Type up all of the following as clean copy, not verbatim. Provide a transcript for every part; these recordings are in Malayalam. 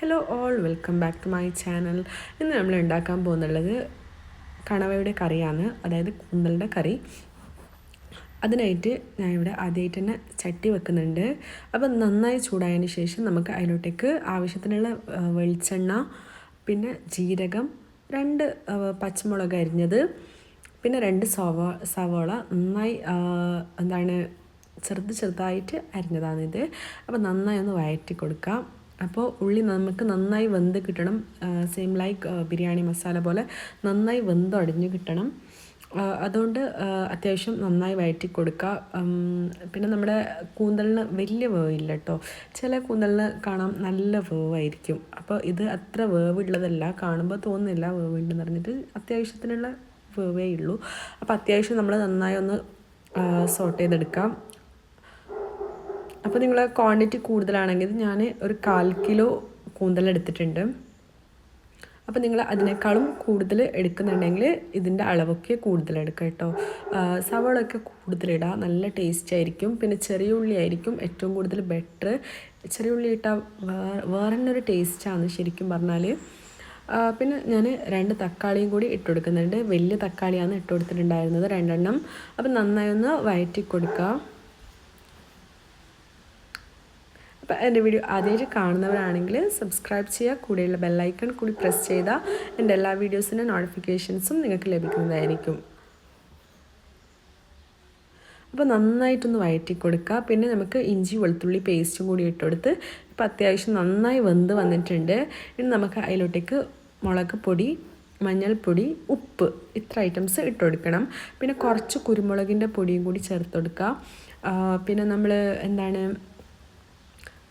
Hello all, welcome back to my channel. ഇന്ന് നമ്മൾ ഉണ്ടാക്കാൻ പോകുന്നുള്ളത് കണവയുടെ കറിയാണ്, അതായത് കൂന്തലിൻ്റെ കറി. അതിനായിട്ട് ഞാൻ ഇവിടെ ആദ്യമായിട്ട് തന്നെ ചട്ടി വെക്കുന്നുണ്ട്. അപ്പം നന്നായി ചൂടായതിന് ശേഷം നമുക്ക് അതിലോട്ടേക്ക് ആവശ്യത്തിനുള്ള വെളിച്ചെണ്ണ, പിന്നെ ജീരകം, 2 പച്ചമുളക് അരിഞ്ഞത്, പിന്നെ 2 സവോള നന്നായി ചെറുതായിട്ട് അരിഞ്ഞതാണിത്. അപ്പോൾ നന്നായി ഒന്ന് വഴറ്റി കൊടുക്കാം. അപ്പോൾ ഉള്ളി നമുക്ക് നന്നായി വെന്ത് കിട്ടണം, സെയിം ലൈക്ക് ബിരിയാണി മസാല പോലെ നന്നായി വെന്തൊടഞ്ഞ് കിട്ടണം. അതുകൊണ്ട് അത്യാവശ്യം നന്നായി വഴറ്റി കൊടുക്കുക. പിന്നെ നമ്മുടെ കൂന്തലിന് വലിയ വേവില്ല കേട്ടോ. ചില കൂന്തലിന് കാണാം നല്ല വേവായിരിക്കും. അപ്പോൾ ഇത് അത്ര വേവുള്ളതല്ല, കാണുമ്പോൾ തോന്നുന്നില്ല വേവുണ്ടെന്ന് പറഞ്ഞിട്ട്. അത്യാവശ്യത്തിനുള്ള വേവേ ഉള്ളൂ. അപ്പോൾ അത്യാവശ്യം നമ്മൾ നന്നായി ഒന്ന് സോട്ട് ചെയ്തെടുക്കാം. അപ്പോൾ നിങ്ങൾ ക്വാണ്ടിറ്റി കൂടുതലാണെങ്കിൽ ഞാൻ ഒരു 1/4 കിലോ കൂന്തലെടുത്തിട്ടുണ്ട്. അപ്പോൾ നിങ്ങൾ അതിനേക്കാളും കൂടുതൽ എടുക്കുന്നുണ്ടെങ്കിൽ ഇതിൻ്റെ അളവൊക്കെ കൂടുതലെടുക്കുക കേട്ടോ. സവാളയൊക്കെ കൂടുതലിടുക, നല്ല ടേസ്റ്റ് ആയിരിക്കും. പിന്നെ ചെറിയ ഉള്ളി ആയിരിക്കും ഏറ്റവും കൂടുതൽ ബെറ്റർ. ചെറിയ ഉള്ളി ഇട്ടാൽ വേറെ തന്നെ ഒരു ടേസ്റ്റാണ് ശരിക്കും പറഞ്ഞാൽ. പിന്നെ ഞാൻ 2 തക്കാളിയും കൂടി ഇട്ട് കൊടുക്കുന്നുണ്ട്. വലിയ തക്കാളിയാണ് ഇട്ട് കൊടുത്തിട്ടുണ്ടായിരുന്നത്, 2 എണ്ണം. അപ്പം നന്നായി ഒന്ന് വഴറ്റി കൊടുക്കുക. അപ്പോൾ എൻ്റെ വീഡിയോ ആദ്യമായിട്ട് കാണുന്നവരാണെങ്കിൽ സബ്സ്ക്രൈബ് ചെയ്യുക, കൂടെയുള്ള ബെല്ലൈക്കൺ കൂടി പ്രസ് ചെയ്താൽ എൻ്റെ എല്ലാ വീഡിയോസിൻ്റെ നോട്ടിഫിക്കേഷൻസും നിങ്ങൾക്ക് ലഭിക്കുന്നതായിരിക്കും. അപ്പോൾ നന്നായിട്ടൊന്ന് വഴറ്റി കൊടുക്കുക. പിന്നെ നമുക്ക് ഇഞ്ചി വെളുത്തുള്ളി പേസ്റ്റും കൂടി ഇട്ടുകൊടുത്ത് ഇപ്പോൾ അത്യാവശ്യം നന്നായി വെന്ത് വന്നിട്ടുണ്ട്. ഇനി നമുക്ക് അതിലോട്ടേക്ക് മുളക് പൊടി, മഞ്ഞൾപ്പൊടി, ഉപ്പ്, ഇത്ര ഐറ്റംസ് ഇട്ട് കൊടുക്കണം. പിന്നെ കുറച്ച് കുരുമുളകിൻ്റെ പൊടിയും കൂടി ചേർത്ത് കൊടുക്കുക. പിന്നെ നമ്മൾ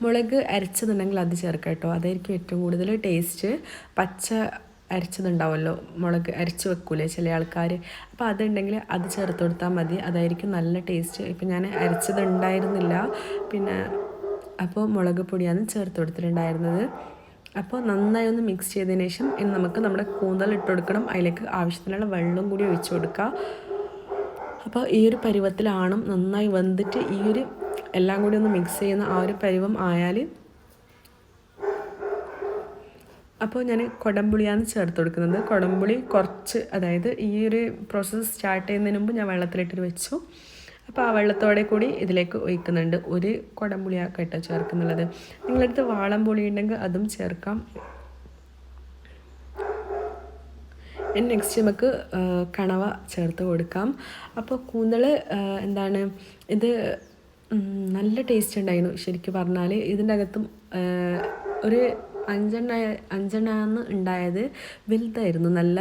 മുളക് അരച്ചതുണ്ടെങ്കിൽ അത് ചേർക്കാം കേട്ടോ, അതായിരിക്കും ഏറ്റവും കൂടുതൽ ടേസ്റ്റ്. പച്ച അരച്ചതുണ്ടാവുമല്ലോ, മുളക് അരച്ച് വെക്കൂലേ ചില ആൾക്കാർ, അപ്പോൾ അതുണ്ടെങ്കിൽ അത് ചേർത്ത് കൊടുത്താൽ മതി, അതായിരിക്കും നല്ല ടേസ്റ്റ്. ഇപ്പം ഞാൻ അരച്ചതുണ്ടായിരുന്നില്ല, പിന്നെ അപ്പോൾ മുളക് പൊടിയാണ് ചേർത്ത് കൊടുത്തിട്ടുണ്ടായിരുന്നത്. അപ്പോൾ നന്നായി ഒന്ന് മിക്സ് ചെയ്തതിന് ശേഷം ഇനി നമുക്ക് നമ്മുടെ കൂന്തൽ ഇട്ട് കൊടുക്കണം. അതിലേക്ക് ആവശ്യത്തിനുള്ള വെള്ളം കൂടി ഒഴിച്ച് കൊടുക്കുക. അപ്പോൾ ഈ ഒരു പരുവത്തിലാണ് നന്നായി വെന്തിട്ട് എല്ലാം കൂടി ഒന്ന് മിക്സ് ചെയ്യുന്ന ആ ഒരു പരുവം ആയാൽ, അപ്പോൾ ഞാൻ കുടംപുളിയാണ് ചേർത്ത് കൊടുക്കുന്നത്. കുടംപുളി കുറച്ച്, അതായത് ഈ ഒരു പ്രോസസ്സ് സ്റ്റാർട്ട് ചെയ്യുന്നതിന് മുമ്പ് ഞാൻ വെള്ളത്തിലിട്ട് വെച്ചു. അപ്പോൾ ആ വെള്ളത്തോടെ കൂടി ഇതിലേക്ക് ഒഴിക്കുന്നുണ്ട്. ഒരു കുടംപുളിയാക്കി കേട്ടോ ചേർക്കുന്നുള്ളത്. നിങ്ങളടുത്ത് വാളംപുളി ഉണ്ടെങ്കിൽ അതും ചേർക്കാം. നെക്സ്റ്റ് നമുക്ക് കണവ ചേർത്ത് കൊടുക്കാം. അപ്പോൾ കൂന്തൽ ഇത് നല്ല ടേസ്റ്റ് ഉണ്ടായിരുന്നു ശരിക്കും പറഞ്ഞാൽ. ഇതിൻ്റെ അകത്തും ഒരു 5 ഉണ്ടായത്, വലുതായിരുന്നു നല്ല.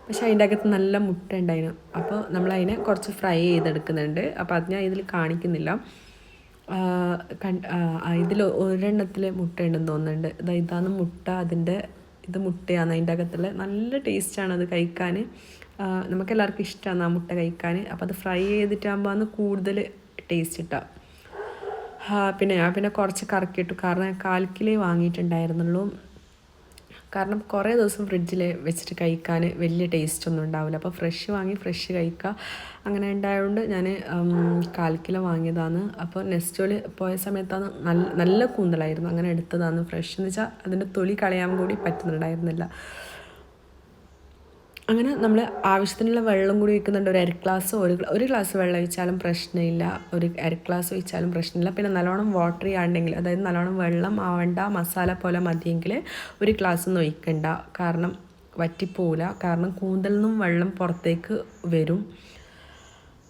പക്ഷേ അതിൻ്റെ അകത്ത് നല്ല മുട്ട ഉണ്ടായിരുന്നു. അപ്പോൾ നമ്മളതിനെ കുറച്ച് ഫ്രൈ ചെയ്തെടുക്കുന്നുണ്ട്. അപ്പോൾ അത് ഞാൻ ഇതിൽ കാണിക്കുന്നില്ല. ഇതിൽ ഒരെണ്ണത്തിൽ മുട്ട ഉണ്ടെന്ന് തോന്നുന്നുണ്ട്. ഇതാണ് മുട്ട, ഇത് മുട്ടയാണ് അതിൻ്റെ അകത്തുള്ള. നല്ല ടേസ്റ്റാണ് അത് കഴിക്കാൻ. നമുക്കെല്ലാവർക്കും ഇഷ്ടമാണ് ആ മുട്ട കഴിക്കാൻ. അപ്പോൾ അത് ഫ്രൈ ചെയ്തിട്ടാകുമ്പോൾ അന്ന് കൂടുതൽ ടേസ്റ്റ് കിട്ടുക. പിന്നെ കുറച്ച് കറക്കിയിട്ടു, കാരണം 1/4 കിലോ വാങ്ങിയിട്ടുണ്ടായിരുന്നുള്ളൂ. കാരണം കുറേ ദിവസം ഫ്രിഡ്ജിൽ വെച്ചിട്ട് കഴിക്കാൻ വലിയ ടേസ്റ്റ് ഒന്നും ഉണ്ടാവില്ല. അപ്പോൾ ഫ്രഷ് വാങ്ങി ഫ്രഷ് കഴിക്കുക, അങ്ങനെ ഉണ്ടായതുകൊണ്ട് ഞാൻ 1/4 കിലോ വാങ്ങിയതാണ്. അപ്പോൾ നെസ്റ്റോയിൽ പോയ സമയത്താണ് നല്ല കൂന്തലായിരുന്നു, അങ്ങനെ എടുത്തതാണ്. ഫ്രഷ് എന്ന് വെച്ചാൽ അതിൻ്റെ തൊലി കളയാൻ കൂടി പറ്റുന്നുണ്ടായിരുന്നില്ല. അങ്ങനെ നമ്മൾ ആവശ്യത്തിനുള്ള വെള്ളം കൂടി ഒഴിക്കുന്നുണ്ട്. ഒരു 1/2 ഗ്ലാസ്, ഒരു ഗ്ലാസ് വെള്ളം ഒഴിച്ചാലും പ്രശ്നമില്ല, ഒരു 1/2 ഗ്ലാസ് ഒഴിച്ചാലും പ്രശ്നമില്ല. പിന്നെ നല്ലോണം വാട്ടറി ആണെങ്കിൽ, അതായത് നല്ലോണം വെള്ളം ആവേണ്ട, മസാല പോലെ മതിയെങ്കിൽ 1 ഗ്ലാസ് ഒന്നും ഒഴിക്കണ്ട, കാരണം വറ്റിപ്പോവില്ല. കാരണം കൂന്തലിൽ നിന്നും വെള്ളം പുറത്തേക്ക് വരും.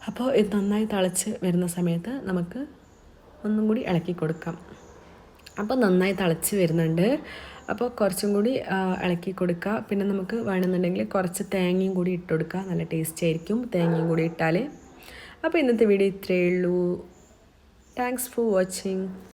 അപ്പോൾ ഇത് നന്നായി തിളച്ച് വരുന്ന സമയത്ത് നമുക്ക് ഒന്നും കൂടി ഇളക്കി കൊടുക്കാം. അപ്പോൾ നന്നായി തിളച്ച് വരുന്നുണ്ട്. അപ്പോൾ കുറച്ചും കൂടി ഇളക്കി കൊടുക്കുക. പിന്നെ നമുക്ക് വേണമെന്നുണ്ടെങ്കിൽ കുറച്ച് തേങ്ങയും കൂടി ഇട്ട് കൊടുക്കുക, നല്ല ടേസ്റ്റ് ആയിരിക്കും തേങ്ങയും കൂടി ഇട്ടാൽ. അപ്പോൾ ഇന്നത്തെ വീഡിയോ ഇത്രയേ ഉള്ളൂ. Thanks for watching.